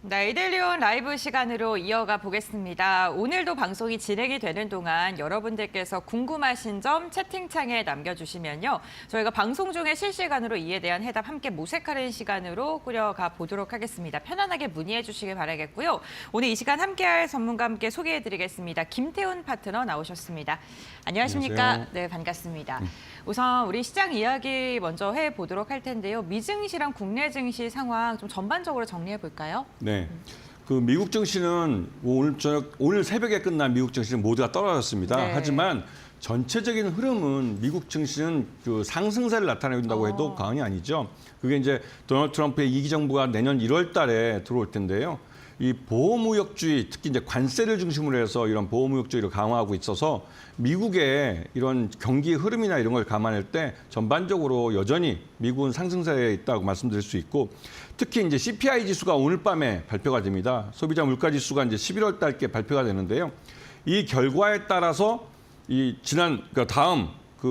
네, 이데리온 라이브 시간으로 이어가 보겠습니다. 오늘도 방송이 진행이 되는 동안 여러분들께서 궁금하신 점 채팅창에 남겨주시면요. 저희가 방송 중에 실시간으로 이에 대한 해답 함께 모색하는 시간으로 꾸려가 보도록 하겠습니다. 편안하게 문의해 주시길 바라겠고요. 오늘 이 시간 함께할 전문가 함께 소개해드리겠습니다. 김태훈 파트너 나오셨습니다. 안녕하십니까? 안녕하세요. 네, 반갑습니다. 우선 우리 시장 이야기 먼저 해보도록 할 텐데요. 미증시랑 국내 증시 상황 좀 전반적으로 정리해 볼까요? 네. 그 미국 증시는 오늘 새벽에 끝난 미국 증시는 모두가 떨어졌습니다. 네. 하지만 전체적인 흐름은 미국 증시는 그 상승세를 나타낸다고 해도 과언이 아니죠. 그게 이제 도널드 트럼프의 2기 정부가 내년 1월 달에 들어올 텐데요. 이 보호무역주의, 특히 이제 관세를 중심으로 해서 이런 보호무역주의를 강화하고 있어서 미국의 이런 경기 흐름이나 이런 걸 감안할 때 전반적으로 여전히 미국은 상승세에 있다고 말씀드릴 수 있고, 특히 이제 CPI 지수가 오늘 밤에 발표가 됩니다. 소비자 물가 지수가 이제 11월 달께 발표가 되는데요. 이 결과에 따라서 다음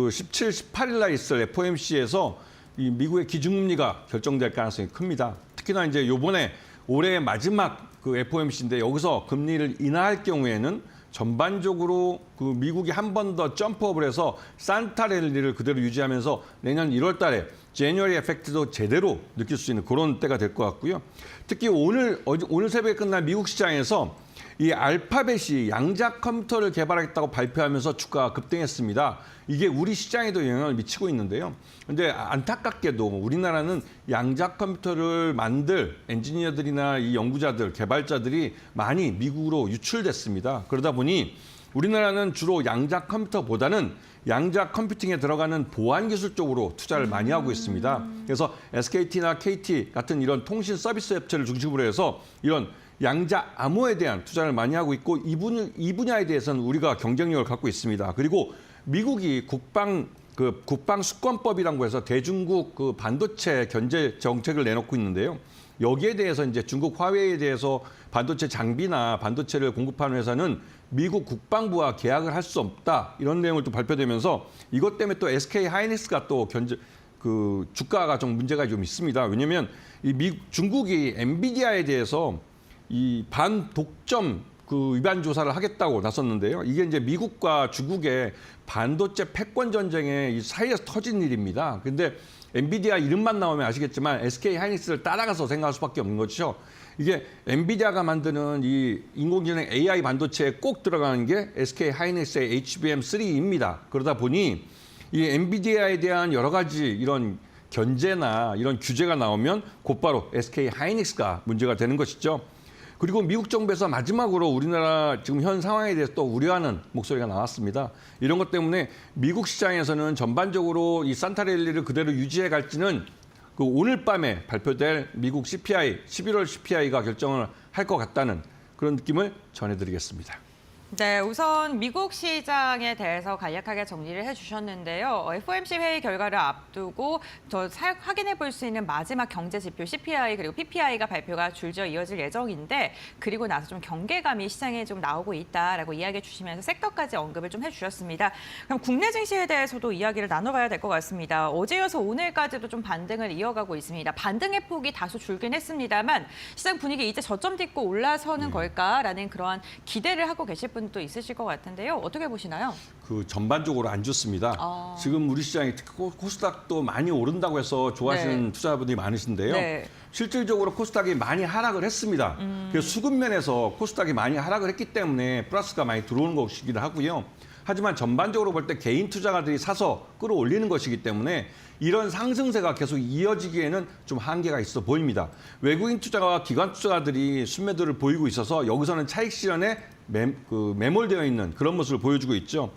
17, 18일 날 있을 FOMC에서 이 미국의 기준금리가 결정될 가능성이 큽니다. 특히나 이제 요번에 올해 마지막 그 FOMC인데 여기서 금리를 인하할 경우에는 전반적으로 그 미국이 한 번 더 점프업을 해서 산타 랠리를 그대로 유지하면서 내년 1월 달에 제뉴어리 에펙트도 제대로 느낄 수 있는 그런 때가 될 것 같고요. 특히 오늘 새벽에 끝난 미국 시장에서 이 알파벳이 양자 컴퓨터를 개발하겠다고 발표하면서 주가가 급등했습니다. 이게 우리 시장에도 영향을 미치고 있는데요. 그런데 안타깝게도 우리나라는 양자 컴퓨터를 만들 엔지니어들이나 이 연구자들, 개발자들이 많이 미국으로 유출됐습니다. 그러다 보니 우리나라는 주로 양자 컴퓨터보다는 양자 컴퓨팅에 들어가는 보안 기술 쪽으로 투자를 많이 하고 있습니다. 그래서 SKT나 KT 같은 이런 통신 서비스 업체를 중심으로 해서 이런 양자 암호에 대한 투자를 많이 하고 있고, 이 분야에 대해서는 우리가 경쟁력을 갖고 있습니다. 그리고 미국이 국방 수권법이라고 해서 대중국 그 반도체 견제 정책을 내놓고 있는데요. 여기에 대해서 이제 중국 화웨이에 대해서 반도체 장비나 반도체를 공급하는 회사는 미국 국방부와 계약을 할 수 없다, 이런 내용을 또 발표되면서 이것 때문에 또 SK 하이닉스가 또 주가가 좀 문제가 좀 있습니다. 왜냐하면 중국이 엔비디아에 대해서 이 반독점 위반 조사를 하겠다고 나섰는데요. 이게 이제 미국과 중국의 반도체 패권 전쟁의 이 사이에서 터진 일입니다. 근데 엔비디아 이름만 나오면 아시겠지만 SK 하이닉스를 따라가서 생각할 수밖에 없는 거죠. 이게 엔비디아가 만드는 이 인공지능 AI 반도체에 꼭 들어가는 게 SK 하이닉스의 HBM3입니다. 그러다 보니 이 엔비디아에 대한 여러 가지 이런 견제나 이런 규제가 나오면 곧바로 SK 하이닉스가 문제가 되는 것이죠. 그리고 미국 정부에서 마지막으로 우리나라 지금 현 상황에 대해서 또 우려하는 목소리가 나왔습니다. 이런 것 때문에 미국 시장에서는 전반적으로 이 산타 랠리를 그대로 유지해 갈지는 그 오늘 밤에 발표될 미국 CPI, 11월 CPI가 결정을 할 것 같다는 그런 느낌을 전해드리겠습니다. 네, 우선 미국 시장에 대해서 간략하게 정리를 해주셨는데요. FOMC 회의 결과를 앞두고 확인해 볼 수 있는 마지막 경제 지표 CPI 그리고 PPI가 발표가 줄지어 이어질 예정인데, 그리고 나서 좀 경계감이 시장에 좀 나오고 있다라고 이야기해 주시면서 섹터까지 언급을 좀 해주셨습니다. 그럼 국내 증시에 대해서도 이야기를 나눠봐야 될 것 같습니다. 어제여서 오늘까지도 좀 반등을 이어가고 있습니다. 반등의 폭이 다소 줄긴 했습니다만 시장 분위기 이제 저점 딛고 올라서는 걸까라는 그러한 기대를 하고 계실 분도 있으실 것 같은데요. 어떻게 보시나요? 전반적으로 안 좋습니다. 지금 우리 시장이 특히 코스닥도 많이 오른다고 해서 좋아하시는 투자자분들이 많으신데요. 네. 실질적으로 코스닥이 많이 하락을 했습니다. 그래서 수급면에서 코스닥이 많이 하락을 했기 때문에 플러스가 많이 들어오는 것이기도 하고요. 하지만 전반적으로 볼 때 개인 투자가들이 사서 끌어올리는 것이기 때문에 이런 상승세가 계속 이어지기에는 좀 한계가 있어 보입니다. 외국인 투자가와 기관 투자가들이 순매도를 보이고 있어서 여기서는 차익 실현에 매몰되어 있는 그런 모습을 보여주고 있죠.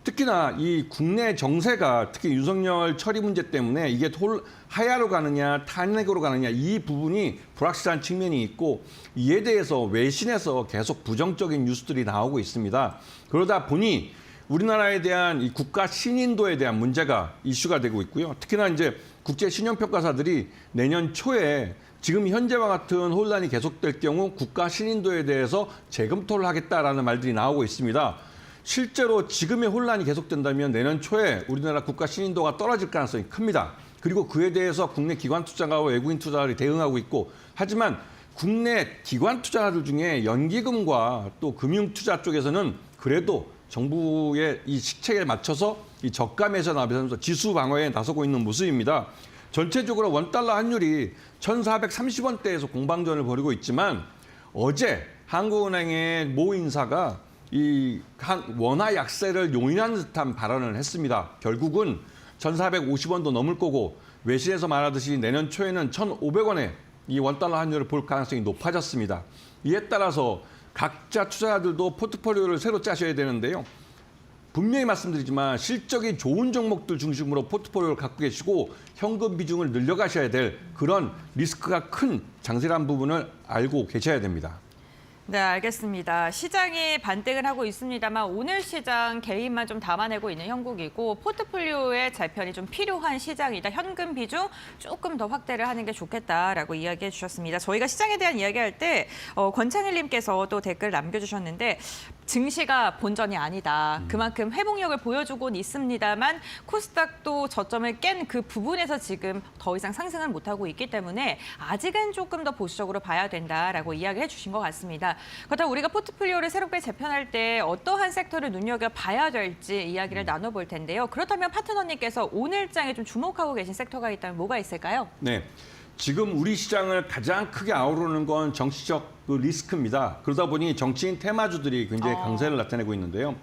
특히나 이 국내 정세가 특히 윤석열 처리 문제 때문에 이게 하야로 가느냐 탄핵으로 가느냐 이 부분이 불확실한 측면이 있고, 이에 대해서 외신에서 계속 부정적인 뉴스들이 나오고 있습니다. 그러다 보니 우리나라에 대한 이 국가 신인도에 대한 문제가 이슈가 되고 있고요. 특히나 이제 국제 신용평가사들이 내년 초에 지금 현재와 같은 혼란이 계속될 경우 국가 신인도에 대해서 재검토를 하겠다라는 말들이 나오고 있습니다. 실제로 지금의 혼란이 계속된다면 내년 초에 우리나라 국가 신인도가 떨어질 가능성이 큽니다. 그리고 그에 대해서 국내 기관 투자가와 외국인 투자자들이 대응하고 있고, 하지만 국내 기관 투자자들 중에 연기금과 또 금융 투자 쪽에서는 그래도 정부의 이 시책에 맞춰서 이 저가 매수 나서면서 지수 방어에 나서고 있는 모습입니다. 전체적으로 원달러 환율이 1,430원대에서 공방전을 벌이고 있지만 어제 한국은행의 모 인사가 이 원화 약세를 용인하는 듯한 발언을 했습니다. 결국은 1,450원도 넘을 거고 외신에서 말하듯이 내년 초에는 1,500원에 이 원달러 환율을 볼 가능성이 높아졌습니다. 이에 따라서 각자 투자자들도 포트폴리오를 새로 짜셔야 되는데요. 분명히 말씀드리지만 실적이 좋은 종목들 중심으로 포트폴리오를 갖고 계시고 현금 비중을 늘려가셔야 될 그런 리스크가 큰 장세란 부분을 알고 계셔야 됩니다. 네, 알겠습니다. 시장이 반등을 하고 있습니다만 오늘 시장 개인만 좀 담아내고 있는 형국이고 포트폴리오의 재편이 좀 필요한 시장이다. 현금 비중 조금 더 확대를 하는 게 좋겠다라고 이야기해 주셨습니다. 저희가 시장에 대한 이야기할 때 권창일님께서 또 댓글 남겨주셨는데 증시가 본전이 아니다. 그만큼 회복력을 보여주곤 있습니다만 코스닥도 저점을 깬 그 부분에서 지금 더 이상 상승을 못하고 있기 때문에 아직은 조금 더 보수적으로 봐야 된다라고 이야기해 주신 것 같습니다. 그렇다면 우리가 포트폴리오를 새롭게 재편할 때 어떠한 섹터를 눈여겨봐야 될지 이야기를 나눠볼 텐데요. 그렇다면 파트너님께서 오늘장에 좀 주목하고 계신 섹터가 있다면 뭐가 있을까요? 네. 지금 우리 시장을 가장 크게 아우르는 건 정치적 리스크입니다. 그러다 보니 정치인 테마주들이 굉장히 강세를 나타내고 있는데요.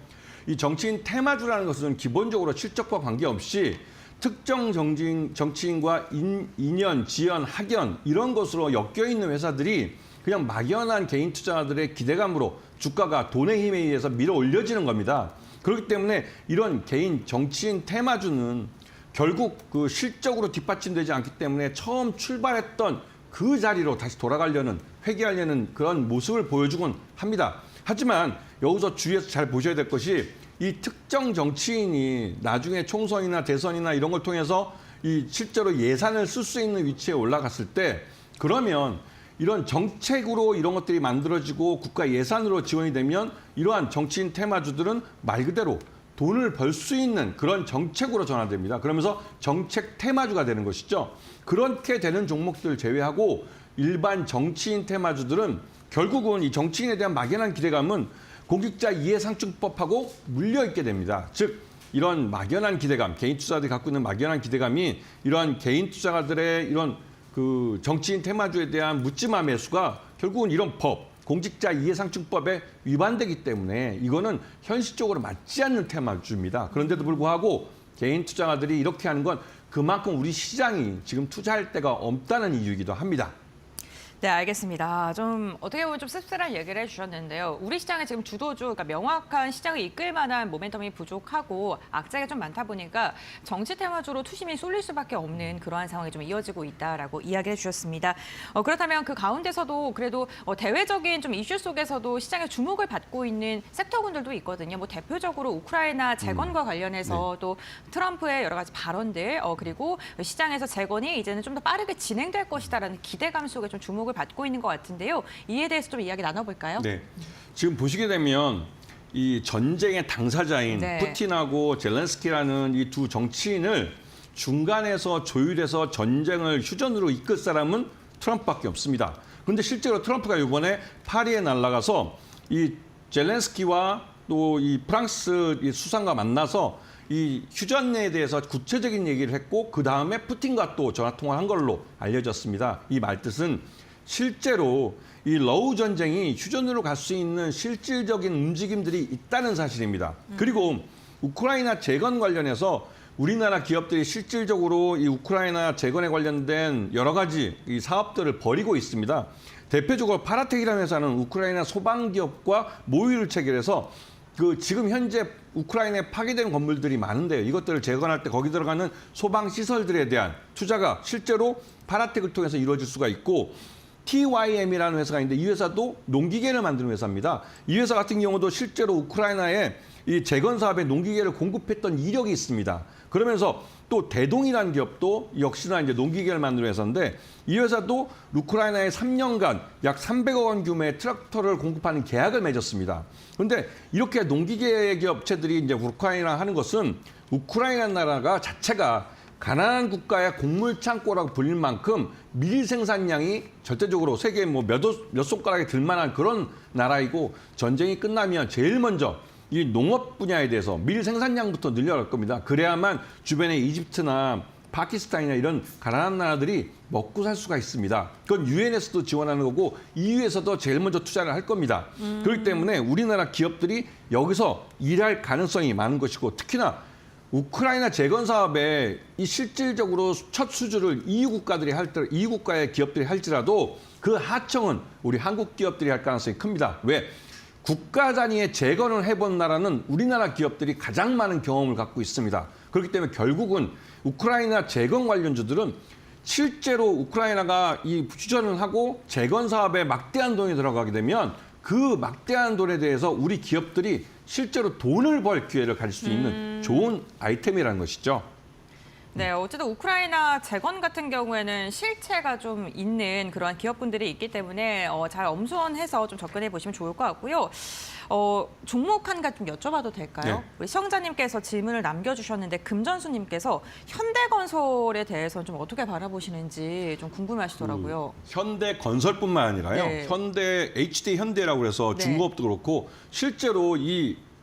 이 정치인 테마주라는 것은 기본적으로 실적과 관계없이 특정 정치인과 인연, 지연, 학연 이런 것으로 엮여있는 회사들이 그냥 막연한 개인 투자자들의 기대감으로 주가가 돈의 힘에 의해서 밀어 올려지는 겁니다. 그렇기 때문에 이런 개인 정치인 테마주는 결국 그 실적으로 뒷받침되지 않기 때문에 처음 출발했던 그 자리로 다시 돌아가려는 회귀하려는 그런 모습을 보여주곤 합니다. 하지만 여기서 주의해서 잘 보셔야 될 것이 이 특정 정치인이 나중에 총선이나 대선이나 이런 걸 통해서 이 실제로 예산을 쓸 수 있는 위치에 올라갔을 때 그러면 이런 정책으로 이런 것들이 만들어지고 국가 예산으로 지원이 되면 이러한 정치인 테마주들은 말 그대로 돈을 벌 수 있는 그런 정책으로 전환됩니다. 그러면서 정책 테마주가 되는 것이죠. 그렇게 되는 종목들 제외하고 일반 정치인 테마주들은 결국은 이 정치인에 대한 막연한 기대감은 공직자 이해상충법하고 물려있게 됩니다. 즉 이런 막연한 기대감, 개인 투자자들이 갖고 있는 막연한 기대감이 이런 개인 투자자들의 이런 그 정치인 테마주에 대한 묻지마 매수가 결국은 이런 법, 공직자 이해상충법에 위반되기 때문에 이거는 현실적으로 맞지 않는 테마주입니다. 그런데도 불구하고 개인 투자자들이 이렇게 하는 건 그만큼 우리 시장이 지금 투자할 데가 없다는 이유이기도 합니다. 네, 알겠습니다. 좀 어떻게 보면 좀 씁쓸한 얘기를 해주셨는데요. 우리 시장은 지금 주도주, 그러니까 명확한 시장을 이끌 만한 모멘텀이 부족하고 악재가 좀 많다 보니까 정치 테마주로 투심이 쏠릴 수밖에 없는 그러한 상황이 좀 이어지고 있다라고 이야기해 주셨습니다. 그렇다면 그 가운데서도 그래도 대외적인 좀 이슈 속에서도 시장의 주목을 받고 있는 섹터군들도 있거든요. 뭐 대표적으로 우크라이나 재건과 관련해서 네. 또 트럼프의 여러 가지 발언들, 그리고 시장에서 재건이 이제는 좀 더 빠르게 진행될 것이다라는 기대감 속에 좀 주목을 받고 있는 것 같은데요. 이에 대해서 좀 이야기 나눠볼까요? 네, 지금 보시게 되면 이 전쟁의 당사자인 네. 푸틴하고 젤렌스키라는 이 두 정치인을 중간에서 조율해서 전쟁을 휴전으로 이끌 사람은 트럼프밖에 없습니다. 그런데 실제로 트럼프가 이번에 파리에 날아가서 이 젤렌스키와 또 이 프랑스 이 수상과 만나서 이 휴전에 대해서 구체적인 얘기를 했고 그 다음에 푸틴과 또 전화 통화를 한 걸로 알려졌습니다. 이 말뜻은 실제로 이 러우 전쟁이 휴전으로 갈 수 있는 실질적인 움직임들이 있다는 사실입니다. 그리고 우크라이나 재건 관련해서 우리나라 기업들이 실질적으로 이 우크라이나 재건에 관련된 여러 가지 이 사업들을 벌이고 있습니다. 대표적으로 파라텍이라는 회사는 우크라이나 소방 기업과 모의를 체결해서 그 지금 현재 우크라이나에 파괴된 건물들이 많은데요. 이것들을 재건할 때 거기 들어가는 소방 시설들에 대한 투자가 실제로 파라텍을 통해서 이루어질 수가 있고 TYM이라는 회사가 있는데 이 회사도 농기계를 만드는 회사입니다. 이 회사 같은 경우도 실제로 우크라이나에 이 재건 사업에 농기계를 공급했던 이력이 있습니다. 그러면서 또 대동이라는 기업도 역시나 이제 농기계를 만드는 회사인데 이 회사도 우크라이나에 3년간 약 300억 원 규모의 트랙터를 공급하는 계약을 맺었습니다. 그런데 이렇게 농기계 기업체들이 이제 우크라이나 하는 것은 우크라이나 나라가 자체가 가난한 국가의 곡물 창고라고 불릴 만큼 밀 생산량이 절대적으로 세계 몇 손가락에 들 만한 그런 나라이고 전쟁이 끝나면 제일 먼저 이 농업 분야에 대해서 밀 생산량부터 늘려갈 겁니다. 그래야만 주변의 이집트나 파키스탄이나 이런 가난한 나라들이 먹고 살 수가 있습니다. 그건 유엔에서도 지원하는 거고 EU에서도 제일 먼저 투자를 할 겁니다. 그렇기 때문에 우리나라 기업들이 여기서 일할 가능성이 많은 것이고 특히나 우크라이나 재건 사업에 이 실질적으로 첫 수주를 EU 국가의 기업들이 할지라도 그 하청은 우리 한국 기업들이 할 가능성이 큽니다. 왜? 국가 단위의 재건을 해본 나라는 우리나라 기업들이 가장 많은 경험을 갖고 있습니다. 그렇기 때문에 결국은 우크라이나 재건 관련주들은 실제로 우크라이나가 이 휴전을 하고 재건 사업에 막대한 돈이 들어가게 되면 그 막대한 돈에 대해서 우리 기업들이 실제로 돈을 벌 기회를 가질 수 있는 좋은 아이템이라는 것이죠. 네, 어쨌든 우크라이나 재건 같은 경우에는 실체가 좀 있는 그러한 기업분들이 있기 때문에 잘 엄선해서 좀 접근해 보시면 좋을 것 같고요. 종목 한 가지 좀 여쭤봐도 될까요? 네. 우리 시청자님께서 질문을 남겨주셨는데 금전수님께서 현대건설에 대해서 좀 어떻게 바라보시는지 좀 궁금해하시더라고요. 현대건설뿐만 아니라요. 네. 현대 HD 현대라고 해서 네. 중공업도 그렇고 실제로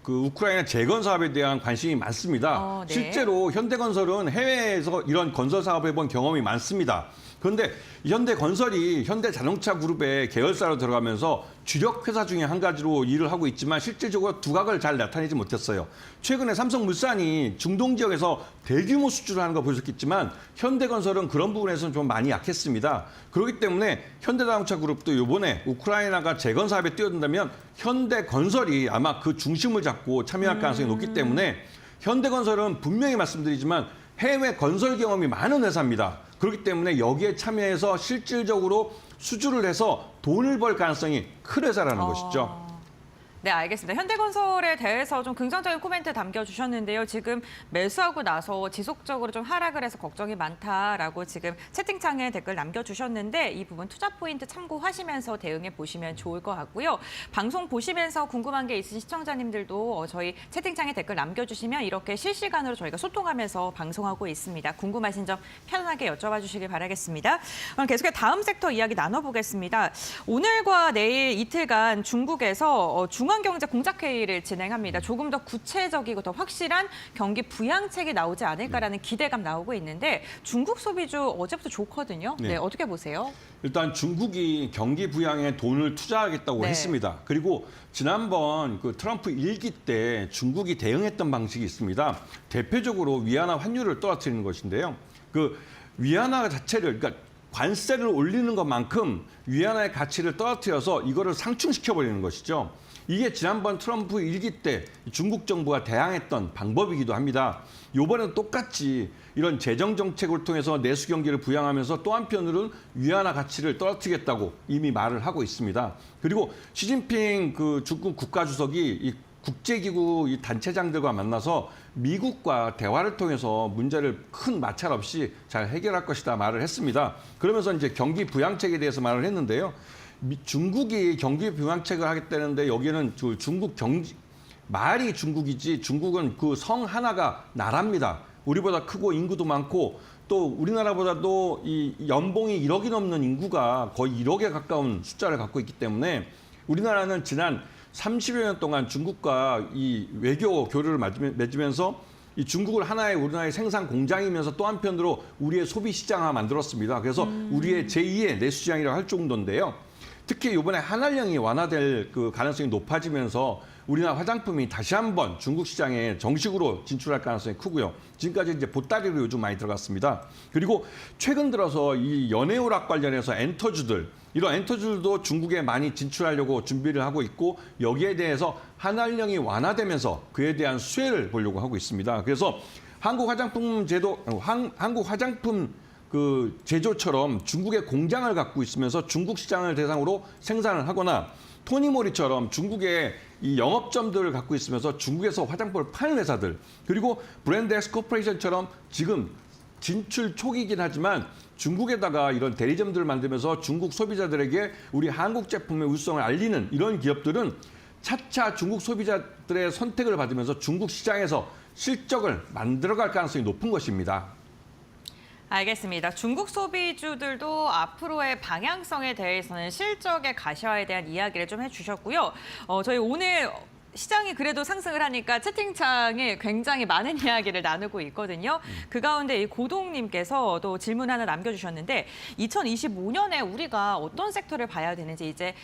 그 우크라이나 재건 사업에 대한 관심이 많습니다. 네. 실제로 현대건설은 해외에서 이런 건설 사업을 해본 경험이 많습니다. 그런데 현대건설이 현대자동차 그룹의 계열사로 들어가면서 주력 회사 중에 한 가지로 일을 하고 있지만 실질적으로 두각을 잘 나타내지 못했어요. 최근에 삼성물산이 중동 지역에서 대규모 수주를 하는 거 보셨겠지만 현대건설은 그런 부분에서는 좀 많이 약했습니다. 그렇기 때문에 현대자동차 그룹도 이번에 우크라이나가 재건 사업에 뛰어든다면 현대건설이 아마 그 중심을 잡고 참여할 가능성이 높기 때문에 현대건설은 분명히 말씀드리지만 해외 건설 경험이 많은 회사입니다. 그렇기 때문에 여기에 참여해서 실질적으로 수주를 해서 돈을 벌 가능성이 큰 회사라는 것이죠. 네, 알겠습니다. 현대건설에 대해서 좀 긍정적인 코멘트 남겨주셨는데요. 지금 매수하고 나서 지속적으로 좀 하락을 해서 걱정이 많다라고 지금 채팅창에 댓글 남겨주셨는데 이 부분 투자 포인트 참고하시면서 대응해 보시면 좋을 것 같고요. 방송 보시면서 궁금한 게 있으신 시청자님들도 저희 채팅창에 댓글 남겨주시면 이렇게 실시간으로 저희가 소통하면서 방송하고 있습니다. 궁금하신 점 편안하게 여쭤봐 주시길 바라겠습니다. 그럼 계속해서 다음 섹터 이야기 나눠보겠습니다. 오늘과 내일 이틀간 중국에서 중앙경제 공작회의를 진행합니다. 조금 더 구체적이고 더 확실한 경기 부양책이 나오지 않을까라는 기대감 나오고 있는데 중국 소비주 어제부터 좋거든요. 네, 어떻게 보세요? 일단 중국이 경기 부양에 돈을 투자하겠다고 했습니다. 그리고 지난번 그 트럼프 일기 때 중국이 대응했던 방식이 있습니다. 대표적으로 위안화 환율을 떨어뜨리는 것인데요. 그 위안화 자체를 그러니까 관세를 올리는 것만큼 위안화의 가치를 떨어뜨려서 이거를 상충시켜버리는 것이죠. 이게 지난번 트럼프 일기 때 중국 정부가 대항했던 방법이기도 합니다. 이번에는 똑같이 이런 재정 정책을 통해서 내수 경기를 부양하면서 또 한편으로는 위안화 가치를 떨어뜨리겠다고 이미 말을 하고 있습니다. 그리고 시진핑 그 중국 국가주석이 이 국제기구 이 단체장들과 만나서 미국과 대화를 통해서 문제를 큰 마찰 없이 잘 해결할 것이다 말을 했습니다. 그러면서 이제 경기 부양책에 대해서 말을 했는데요. 중국이 경기 부양책을 하겠다는데 여기는 중국 말이 중국이지 중국은 그 성 하나가 나라입니다. 우리보다 크고 인구도 많고 또 우리나라보다도 이 연봉이 1억이 넘는 인구가 거의 1억에 가까운 숫자를 갖고 있기 때문에 우리나라는 지난 30여 년 동안 중국과 이 외교 교류를 맺으면서 이 중국을 하나의 우리나라의 생산 공장이면서 또 한편으로 우리의 소비 시장화 만들었습니다. 그래서 우리의 제2의 내수 시장이라고 할 정도인데요. 특히 이번에 한알령이 완화될 그 가능성이 높아지면서 우리나라 화장품이 다시 한번 중국 시장에 정식으로 진출할 가능성이 크고요. 지금까지 이제 보따리로 요즘 많이 들어갔습니다. 그리고 최근 들어서 이 연애오락 관련해서 엔터주들, 이런 엔터주들도 중국에 많이 진출하려고 준비를 하고 있고 여기에 대해서 한알령이 완화되면서 그에 대한 수혜를 보려고 하고 있습니다. 그래서 한국 화장품 그 제조처럼 중국의 공장을 갖고 있으면서 중국 시장을 대상으로 생산을 하거나 토니모리처럼 중국의 이 영업점들을 갖고 있으면서 중국에서 화장품을 파는 회사들 그리고 브랜드 엑스 코퍼레이션처럼 지금 진출 초기이긴 하지만 중국에다가 이런 대리점들을 만들면서 중국 소비자들에게 우리 한국 제품의 우수성을 알리는 이런 기업들은 차차 중국 소비자들의 선택을 받으면서 중국 시장에서 실적을 만들어갈 가능성이 높은 것입니다. 알겠습니다. 중국 소비주들도 앞으로의 방향성에 대해서는 실적의 가시화에 대한 이야기를 좀 해주셨고요. 저희 오늘 시장이 그래도 상승을 하니까 채팅창에 굉장히 많은 이야기를 나누고 있거든요. 그 가운데 이 고동님께서 또 질문 하나 남겨주셨는데 2025년에 우리가 어떤 섹터를 봐야 되는지 이제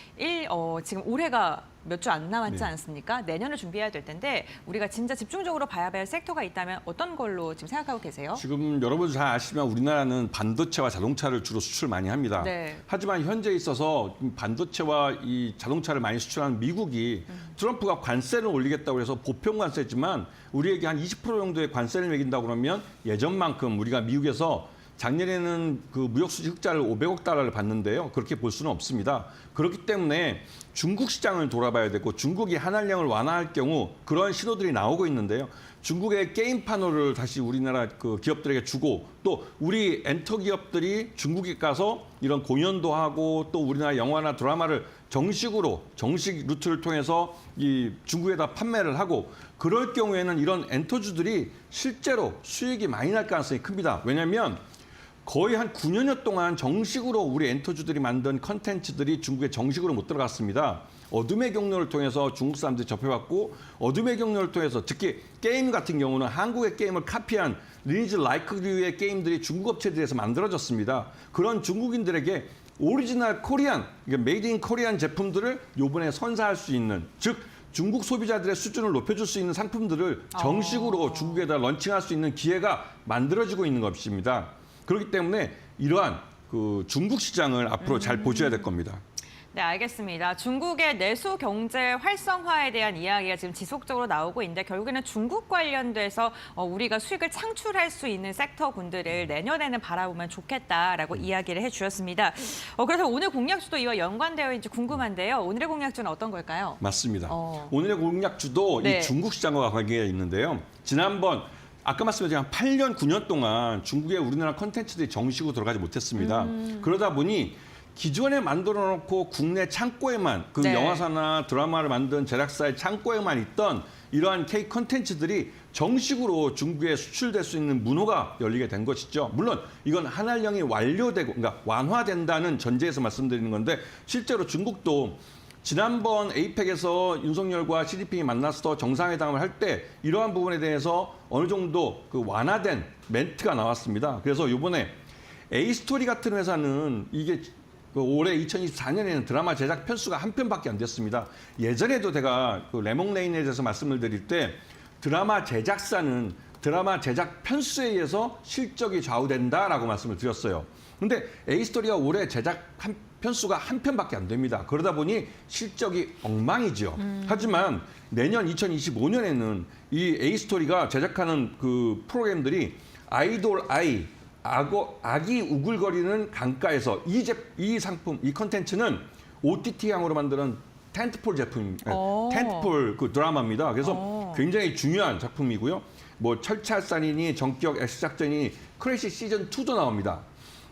지금 올해가 몇 주 안 남았지 네. 않습니까? 내년을 준비해야 될 텐데 우리가 진짜 집중적으로 봐야 할 섹터가 있다면 어떤 걸로 지금 생각하고 계세요? 지금 여러분 잘 아시지만 우리나라는 반도체와 자동차를 주로 수출 많이 합니다. 네. 하지만 현재 있어서 반도체와 이 자동차를 많이 수출하는 미국이 트럼프가 관세를 올리겠다고 해서 보편 관세지만 우리에게 한 20% 정도의 관세를 매긴다고 그러면 예전만큼 우리가 미국에서 작년에는 그 무역 수지 흑자를 500억 달러를 받는데요. 그렇게 볼 수는 없습니다. 그렇기 때문에 중국 시장을 돌아봐야 되고 중국이 한한령을 완화할 경우 그런 신호들이 나오고 있는데요. 중국의 게임 판호를 다시 우리나라 그 기업들에게 주고 또 우리 엔터 기업들이 중국에 가서 이런 공연도 하고 또 우리나라 영화나 드라마를 정식 루트를 통해서 이 중국에다 판매를 하고 그럴 경우에는 이런 엔터주들이 실제로 수익이 많이 날 가능성이 큽니다. 왜냐하면 거의 한 9년여 동안 정식으로 우리 엔터주들이 만든 컨텐츠들이 중국에 정식으로 못 들어갔습니다. 어둠의 경로를 통해서 중국 사람들이 접해왔고 어둠의 경로를 통해서 특히 게임 같은 경우는 한국의 게임을 카피한 리니지 라이크류의 게임들이 중국 업체들에서 만들어졌습니다. 그런 중국인들에게 오리지널 코리안, 메이드 인 코리안 제품들을 요번에 선사할 수 있는 즉 중국 소비자들의 수준을 높여줄 수 있는 상품들을 정식으로 중국에다 런칭할 수 있는 기회가 만들어지고 있는 것입니다. 그렇기 때문에 이러한 그 중국 시장을 앞으로 잘 보셔야 될 겁니다. 네, 알겠습니다. 중국의 내수 경제 활성화에 대한 이야기가 지금 지속적으로 나오고 있는데 결국에는 중국 관련돼서 우리가 수익을 창출할 수 있는 섹터군들을 내년에는 바라보면 좋겠다라고 이야기를 해주셨습니다. 그래서 오늘 공약주도 이와 연관되어 있는지 궁금한데요. 오늘의 공약주는 어떤 걸까요? 맞습니다. 오늘의 공약주도 네. 이 중국 시장과 관계가 있는데요. 지난번 아까 말씀드린 한 8년, 9년 동안 중국에 우리나라 콘텐츠들이 정식으로 들어가지 못했습니다. 그러다 보니 기존에 만들어 놓고 국내 창고에만 그 네. 영화사나 드라마를 만든 제작사의 창고에만 있던 이러한 K 콘텐츠들이 정식으로 중국에 수출될 수 있는 문호가 열리게 된 것이죠. 물론 이건 한한령이 완료되고 그러니까 완화된다는 전제에서 말씀드리는 건데 실제로 중국도 지난번 에이펙에서 윤석열과 시진핑이 만나서 정상회담을 할 때 이러한 부분에 대해서 어느 정도 그 완화된 멘트가 나왔습니다. 그래서 이번에 A스토리 같은 회사는 이게 올해 2024년에는 드라마 제작 편수가 한 편밖에 안 됐습니다. 예전에도 제가 그 레몽레인에 대해서 말씀을 드릴 때 드라마 제작사는 드라마 제작 편수에 의해서 실적이 좌우된다라고 말씀을 드렸어요. 근데 A스토리가 올해 제작 편수가 한 편밖에 안 됩니다. 그러다 보니 실적이 엉망이죠. 하지만 내년 2025년에는 이 A스토리가 제작하는 그 프로그램들이 아이돌 아이, 아기 우글거리는 강가에서 이 상품, 이 컨텐츠는 OTT향으로 만드는 텐트폴 제품, 텐트폴 그 드라마입니다. 그래서 굉장히 중요한 작품이고요. 뭐 철찰산이니 정격 X작전이니 크래시 시즌 2도 나옵니다.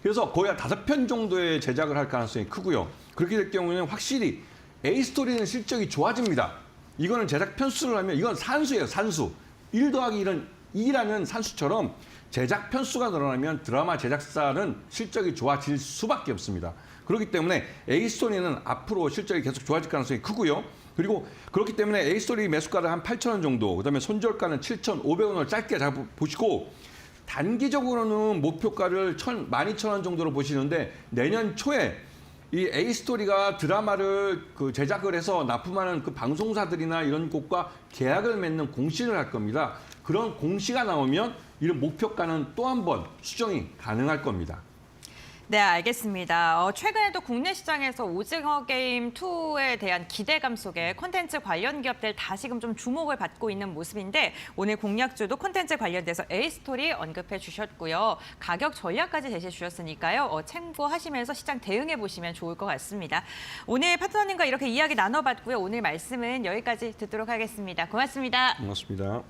그래서 거의 한 5편 정도의 제작을 할 가능성이 크고요. 그렇게 될 경우에는 확실히 A스토리는 실적이 좋아집니다. 이거는 제작 편수를 하면 이건 산수예요, 산수. 1 더하기 1은 2라는 산수처럼 제작 편수가 늘어나면 드라마 제작사는 실적이 좋아질 수밖에 없습니다. 그렇기 때문에 A스토리는 앞으로 실적이 계속 좋아질 가능성이 크고요. 그리고 그렇기 때문에 A스토리 매수가를 한 8,000원 정도, 그다음에 손절가는 7,500원을 짧게 잡으시고 단기적으로는 목표가를 12,000원 정도로 보시는데 내년 초에 이 A스토리가 드라마를 그 제작을 해서 납품하는 그 방송사들이나 이런 곳과 계약을 맺는 공시를 할 겁니다. 그런 공시가 나오면 이런 목표가는 또 한 번 수정이 가능할 겁니다. 네, 알겠습니다. 최근에도 국내 시장에서 오징어 게임 2에 대한 기대감 속에 콘텐츠 관련 기업들 다시금 좀 주목을 받고 있는 모습인데 오늘 공약주도 콘텐츠 관련돼서 A스토리 언급해 주셨고요. 가격 전략까지 제시해 주셨으니까요. 참고하시면서 시장 대응해 보시면 좋을 것 같습니다. 오늘 파트너님과 이렇게 이야기 나눠봤고요. 오늘 말씀은 여기까지 듣도록 하겠습니다. 고맙습니다. 고맙습니다.